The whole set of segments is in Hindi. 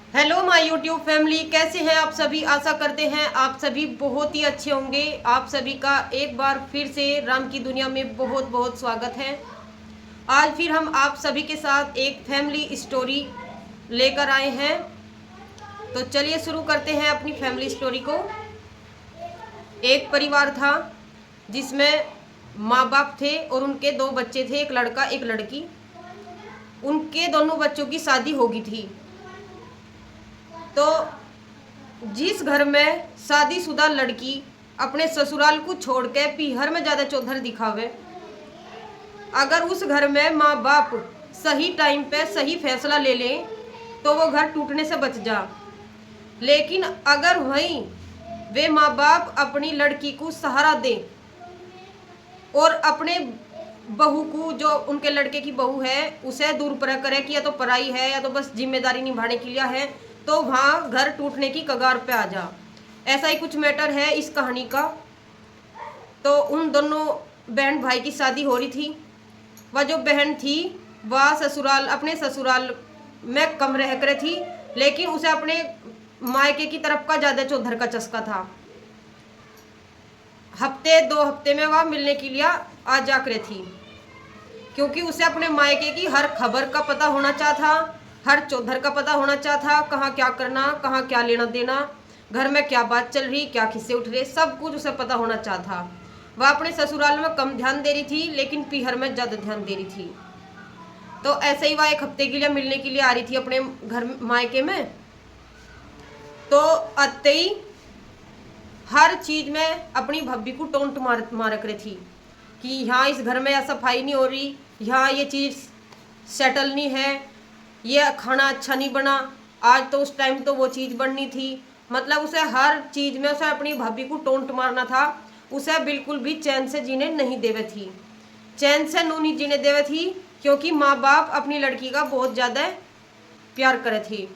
हेलो माय यूट्यूब फैमिली, कैसे हैं आप सभी। आशा करते हैं आप सभी बहुत ही अच्छे होंगे। आप सभी का एक बार फिर से राम की दुनिया में बहुत बहुत स्वागत है। आज फिर हम आप सभी के साथ एक फैमिली स्टोरी लेकर आए हैं। तो चलिए शुरू करते हैं अपनी फैमिली स्टोरी को। एक परिवार था जिसमें माँ बाप थे और उनके दो बच्चे थे, एक लड़का एक लड़की। उनके दोनों बच्चों की शादी हो गई थी। तो जिस घर में शादीशुदा लड़की अपने ससुराल को छोड़ के पीहर में ज़्यादा चौधर दिखावे, अगर उस घर में माँ बाप सही टाइम पे सही फैसला ले लें तो वो घर टूटने से बच जा। लेकिन अगर वहीं वे माँ बाप अपनी लड़की को सहारा दें और अपने बहू को, जो उनके लड़के की बहू है, उसे दूर पर करे कि या तो पराई है या तो बस जिम्मेदारी निभाने के लिए है, तो वहाँ घर टूटने की कगार पे आ जा। ऐसा ही कुछ मैटर है इस कहानी का। तो उन दोनों बहन भाई की शादी हो रही थी। वह जो बहन थी वह अपने ससुराल में कम रह कर थी, लेकिन उसे अपने मायके की तरफ का ज़्यादा चौधर का चस्का था। हफ्ते दो हफ्ते में वह मिलने के लिए आ जा कर थी, क्योंकि उसे अपने मायके की हर खबर का पता होना चाहता, हर चौधर का पता होना चाहता, कहाँ क्या करना, कहाँ क्या लेना देना, घर में क्या बात चल रही, क्या किस्से उठ रहे, सब कुछ उसे पता होना चाहता। वह अपने ससुराल में कम ध्यान दे रही थी, लेकिन पीहर में ज़्यादा ध्यान दे रही थी। तो ऐसे ही वह एक हफ्ते के लिए मिलने के लिए आ रही थी अपने घर मायके में। तो आते ही हर चीज़ में अपनी भब्बी को टोंट मार रही थी कि यहाँ इस घर में या सफाई नहीं हो रही, यहाँ ये चीज़ सेटल नहीं है, ये खाना अच्छा नहीं बना, आज तो उस टाइम तो वो चीज़ बननी थी। मतलब उसे हर चीज़ में उसे अपनी भाभी को टोंट मारना था। उसे बिल्कुल भी चैन से जीने नहीं देवे थी, चैन से नू नहीं जीने देवे थी, क्योंकि माँ बाप अपनी लड़की का बहुत ज़्यादा प्यार करे थे,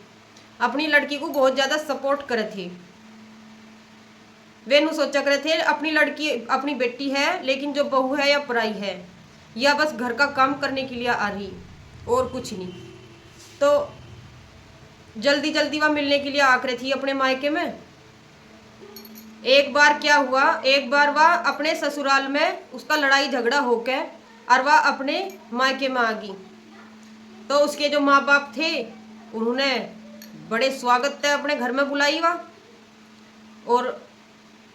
अपनी लड़की को बहुत ज़्यादा सपोर्ट करे थे। वे नु सोचा करे थे अपनी लड़की अपनी बेटी है, लेकिन जो बहू है या पराई है, या बस घर का काम करने के लिए आ रही और कुछ नहीं। तो जल्दी जल्दी वह मिलने के लिए आकर थी अपने मायके में। एक बार क्या हुआ, एक बार वह अपने ससुराल में उसका लड़ाई झगड़ा होके और वह अपने मायके में आ गई। तो उसके जो माँ बाप थे उन्होंने बड़े स्वागत से अपने घर में बुलाई वह, और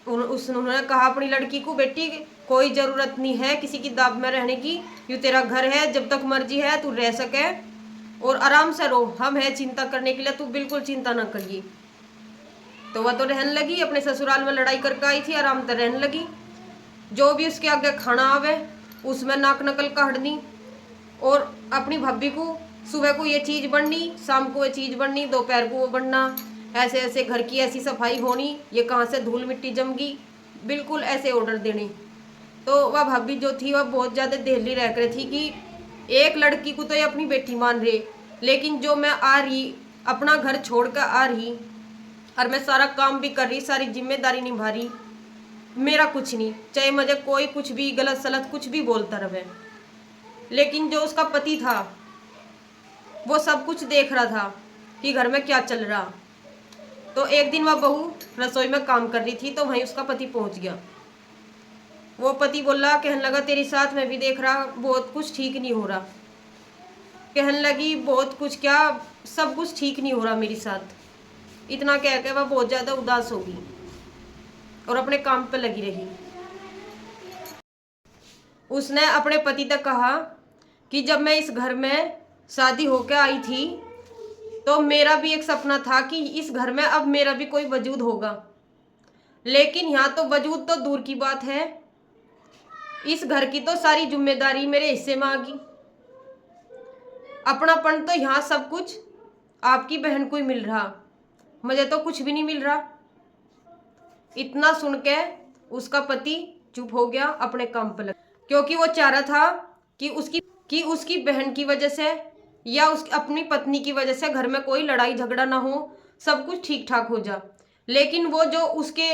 उन्होंने कहा अपनी लड़की को, बेटी कोई ज़रूरत नहीं है किसी की दाब में रहने की, ये तेरा घर है, जब तक मर्जी है तू रह सके और आराम से रहो, हम है चिंता करने के लिए, तू बिल्कुल चिंता ना करिए। तो वह तो रहने लगी, अपने ससुराल में लड़ाई करके आई थी, आराम से रहने लगी। जो भी उसके आगे खाना आवे उसमें नाक नकल काटनी, और अपनी भाभी को सुबह को ये चीज़ बननी, शाम को ये चीज़ बननी, दोपहर को वो बनना, ऐसे ऐसे घर की ऐसी सफाई होनी, ये कहाँ से धूल मिट्टी जम गई, बिल्कुल ऐसे ऑर्डर देने। तो वह भाभी जो थी वह बहुत ज़्यादा देहली रह कर थी कि एक लड़की को तो ये अपनी बेटी मान रहे, लेकिन जो मैं आ रही अपना घर छोड़ कर आ रही और मैं सारा काम भी कर रही, सारी जिम्मेदारी निभा रही, मेरा कुछ नहीं, चाहे मुझे कोई कुछ भी गलत सलत कुछ भी बोलता रहे। लेकिन जो उसका पति था वो सब कुछ देख रहा था कि घर में क्या चल रहा। तो एक दिन वह बहू रसोई में काम कर रही थी, तो वहीं उसका पति पहुंच गया। वो पति बोला, कहने लगा तेरे साथ मैं भी देख रहा बहुत कुछ ठीक नहीं हो रहा। कहने लगी बहुत कुछ क्या, सब कुछ ठीक नहीं हो रहा मेरे साथ। इतना कह के वह बहुत ज़्यादा उदास होगी और अपने काम पे लगी रही। उसने अपने पति तक कहा कि जब मैं इस घर में शादी होकर आई थी तो मेरा भी एक सपना था कि इस घर में अब मेरा भी कोई वजूद होगा, लेकिन यहाँ तो वजूद तो दूर की बात है, इस घर की तो सारी जिम्मेदारी मेरे हिस्से में आ गई। अपनापन तो यहाँ सब कुछ आपकी बहन को ही मिल रहा, मुझे तो कुछ भी नहीं मिल रहा। इतना सुन के उसका पति चुप हो गया, अपने काम पर लग, क्योंकि वो चाह रहा था कि उसकी बहन की वजह से या उसकी अपनी पत्नी की वजह से घर में कोई लड़ाई झगड़ा ना हो, सब कुछ ठीक ठाक हो जा। लेकिन वो जो उसके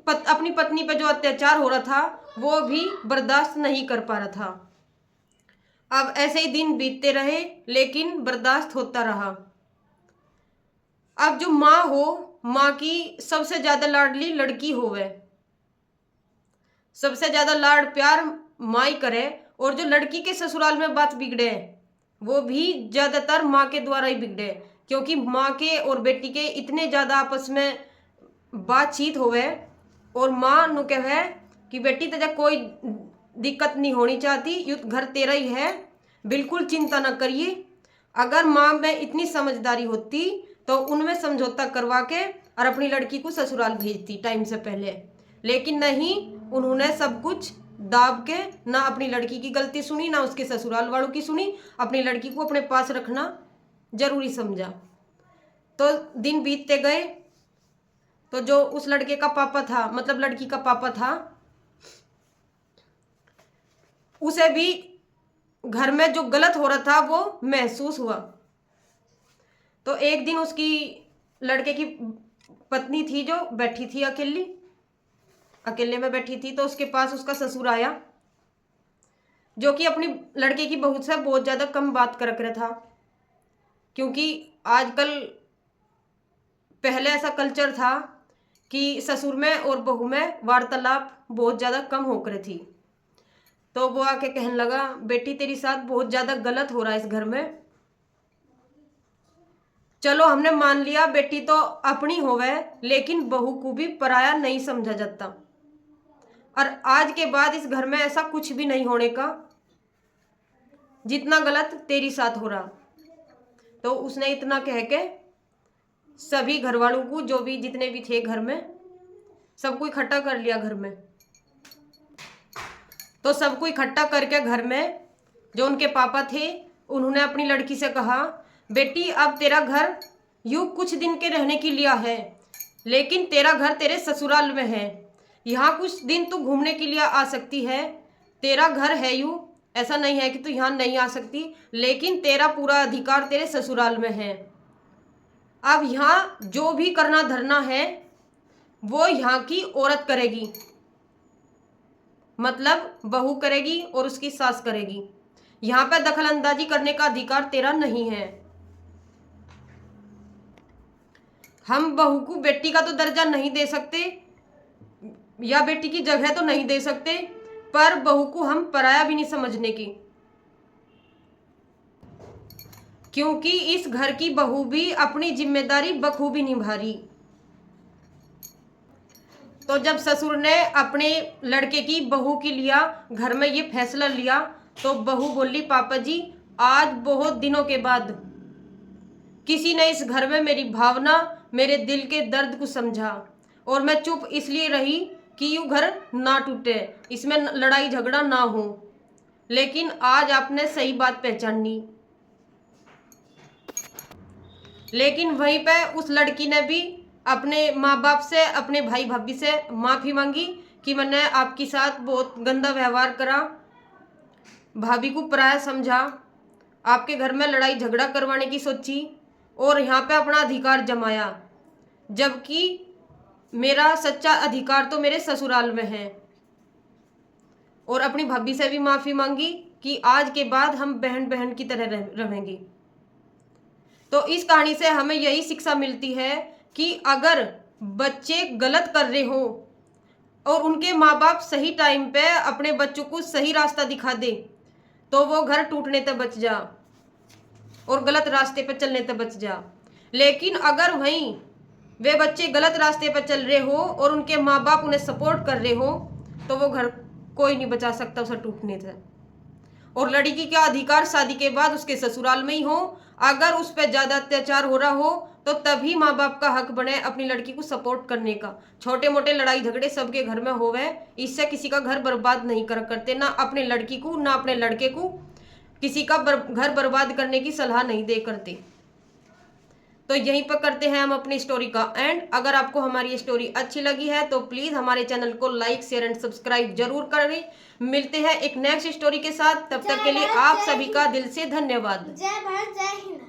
अपनी पत्नी पे जो अत्याचार हो रहा था वो भी बर्दाश्त नहीं कर पा रहा था। अब ऐसे ही दिन बीतते रहे, लेकिन बर्दाश्त होता रहा। अब जो माँ हो, माँ की सबसे ज्यादा लाडली लड़की होवे, सबसे ज्यादा लाड प्यार माँ ही करे, और जो लड़की के ससुराल में बात बिगड़े वो भी ज्यादातर माँ के द्वारा ही बिगड़े, क्योंकि माँ के और बेटी के इतने ज्यादा आपस में बातचीत होवे और माँ नु कहे कि बेटी तुझे कोई दिक्कत नहीं होनी चाहती, युद्ध घर तेरा ही है, बिल्कुल चिंता ना करिए। अगर माँ में इतनी समझदारी होती तो उनमें समझौता करवा के और अपनी लड़की को ससुराल भेजती टाइम से पहले, लेकिन नहीं, उन्होंने सब कुछ दाब के ना अपनी लड़की की गलती सुनी ना उसके ससुराल वालों की सुनी, अपनी लड़की को अपने पास रखना जरूरी समझा। तो दिन बीतते गए तो जो उस लड़के का पापा था, मतलब लड़की का पापा था, उसे भी घर में जो गलत हो रहा था वो महसूस हुआ। तो एक दिन उसकी लड़के की पत्नी थी जो बैठी थी अकेले में बैठी थी, तो उसके पास उसका ससुर आया, जो कि अपनी लड़के की बहू से बहुत ज़्यादा कम बात कर रहा था, क्योंकि आजकल, पहले ऐसा कल्चर था कि ससुर में और बहू में वार्तालाप बहुत ज़्यादा कम होकर थी। तो वो आके कहने लगा, बेटी तेरी साथ बहुत ज़्यादा गलत हो रहा है इस घर में। चलो हमने मान लिया बेटी तो अपनी होवे, लेकिन बहू को भी पराया नहीं समझा जाता, और आज के बाद इस घर में ऐसा कुछ भी नहीं होने का जितना गलत तेरी साथ हो रहा। तो उसने इतना कह के सभी घर वालों को, जो भी जितने भी थे घर में, सबको इकट्ठा कर लिया घर में। तो सबको इकट्ठा करके घर में जो उनके पापा थे, उन्होंने अपनी लड़की से कहा, बेटी अब तेरा घर यूं कुछ दिन के रहने के लिए है, लेकिन तेरा घर तेरे ससुराल में है, यहाँ कुछ दिन तू घूमने के लिए आ सकती है, तेरा घर है यूं, ऐसा नहीं है कि तू यहाँ नहीं आ सकती, लेकिन तेरा पूरा अधिकार तेरे ससुराल में है। अब यहाँ जो भी करना धरना है वो यहाँ की औरत करेगी, मतलब बहू करेगी और उसकी सास करेगी, यहाँ पे दखल अंदाजी करने का अधिकार तेरा नहीं है। हम बहू को बेटी का तो दर्जा नहीं दे सकते या बेटी की जगह तो नहीं दे सकते, पर बहू को हम पराया भी नहीं समझने की, क्योंकि इस घर की बहू भी अपनी जिम्मेदारी बखूबी निभा रही। तो जब ससुर ने अपने लड़के की बहू के लिया घर में ये फैसला लिया, तो बहू बोली, पापा जी आज बहुत दिनों के बाद किसी ने इस घर में मेरी भावना, मेरे दिल के दर्द को समझा, और मैं चुप इसलिए रही कि यूं घर ना टूटे, इसमें लड़ाई झगड़ा ना हो, लेकिन आज आपने सही बात पहचानी। लेकिन वहीं पे उस लड़की ने भी अपने माँ बाप से, अपने भाई भाभी से माफ़ी मांगी कि मैंने आपके साथ बहुत गंदा व्यवहार करा, भाभी को पराया समझा, आपके घर में लड़ाई झगड़ा करवाने की सोची और यहाँ पे अपना अधिकार जमाया, जबकि मेरा सच्चा अधिकार तो मेरे ससुराल में है। और अपनी भाभी से भी माफ़ी मांगी कि आज के बाद हम बहन बहन की तरह रहेंगे। तो इस कहानी से हमें यही शिक्षा मिलती है कि अगर बच्चे गलत कर रहे हो और उनके माँ बाप सही टाइम पे अपने बच्चों को सही रास्ता दिखा दे, तो वो घर टूटने तक बच जा और गलत रास्ते पे चलने तक बच जा। लेकिन अगर वहीं वे बच्चे गलत रास्ते पर चल रहे हो और उनके माँ बाप उन्हें सपोर्ट कर रहे हो, तो वो घर कोई नहीं बचा सकता उसे टूटने से। और लड़की का अधिकार शादी के बाद उसके ससुराल में ही हो, अगर उस पर ज़्यादा अत्याचार हो रहा हो तो तभी माँ बाप का हक बने अपनी लड़की को सपोर्ट करने का। छोटे मोटे लड़ाई झगड़े सबके घर में होवे, इससे किसी का घर बर्बाद नहीं करते, ना अपने लड़की को ना अपने लड़के को किसी का घर बर्बाद करने की सलाह नहीं दे करते। तो यहीं पर करते हैं हम अपनी स्टोरी का एंड। अगर आपको हमारी स्टोरी अच्छी लगी है तो प्लीज़ हमारे चैनल को लाइक शेयर एंड सब्सक्राइब जरूर करें। मिलते हैं एक नेक्स्ट स्टोरी के साथ, तब तक के लिए आप सभी का दिल से धन्यवाद। जय भारत, जय हिंद।